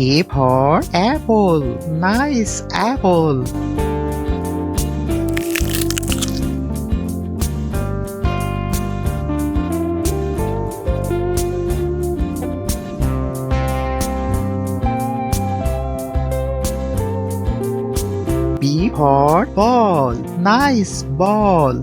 A for apple. Nice apple. B for ball. Nice ball.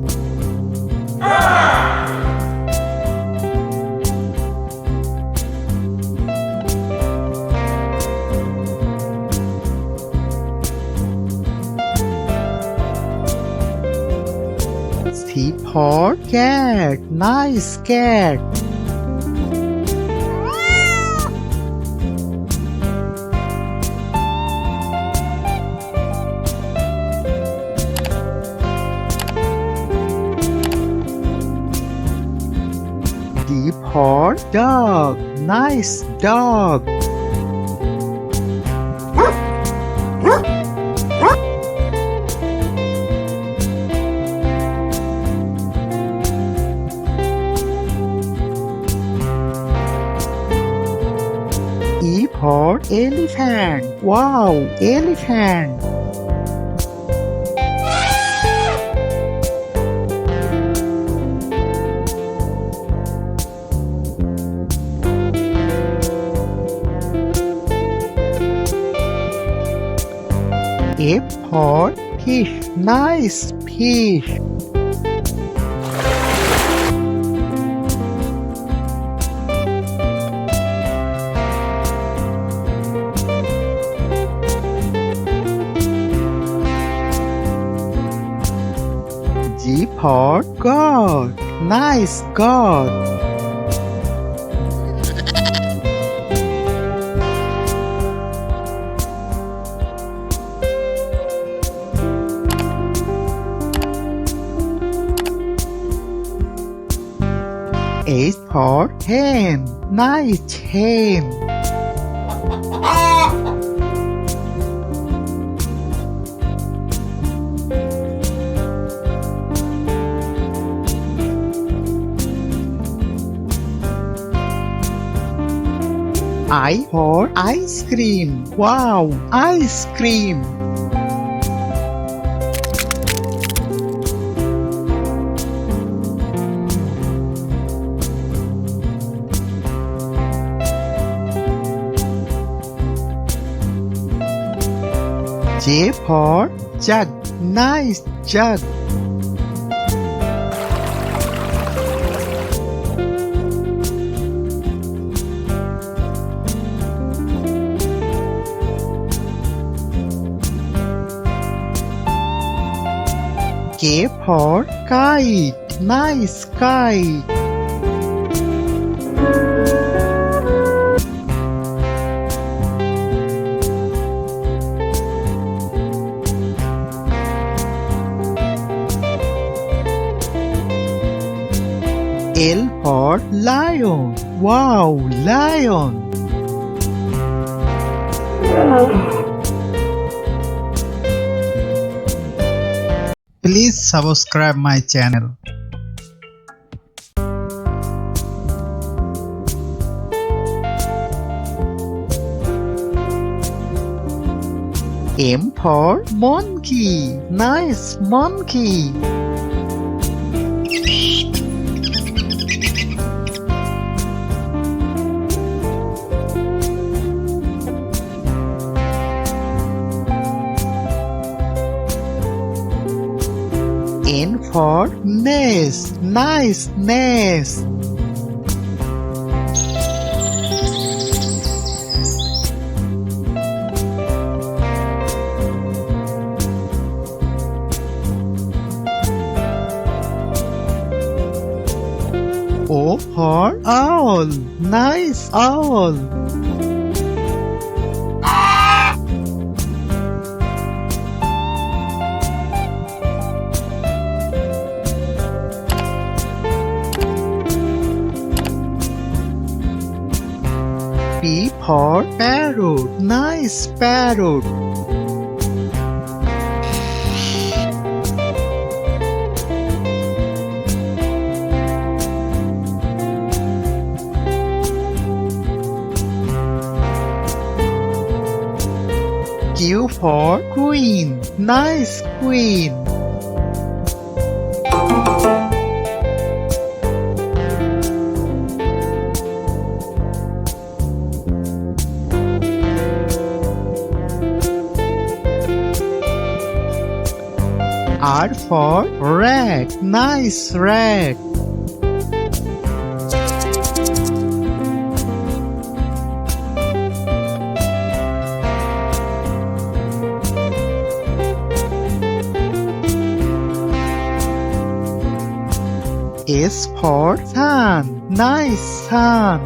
C for cat. Nice cat. D for dog. Nice dog. E for elephant. Wow, elephant. F for fish. Nice fish. G for God. Nice God. H for hen. Nice hen. I for ice cream. Wow, ice cream. J for jug. Nice jug. K for kite. Nice kite. L for lion. Wow, lion. Please subscribe my channel. M for monkey. Nice monkey. N for nest. Nice nest. O for owl. Nice owl. P for parrot. Nice parrot. for queen. Nice queen. R for rat. Nice rat. S for sun. Nice sun.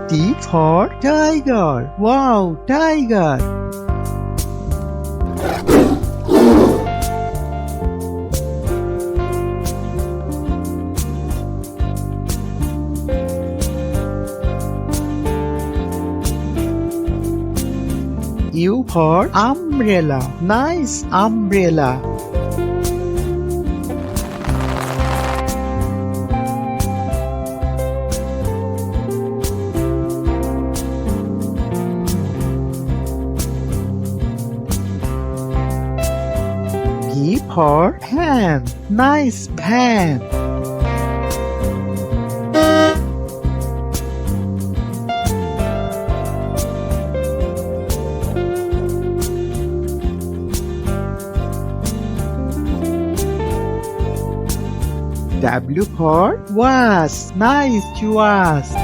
T for tiger. Wow, tiger. U for umbrella. Nice umbrella. P for pan. Nice pan. W for vase. Nice vase.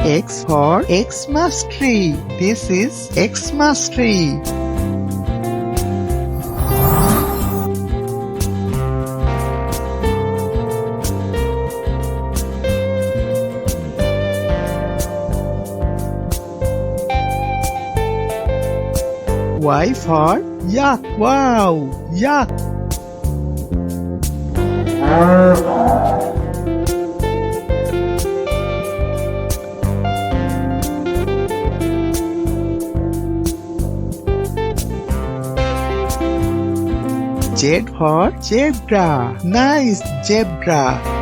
X for Xmas tree. This is Xmas tree. Y for yak. Wow, yak. Z for zebra. Nice zebra.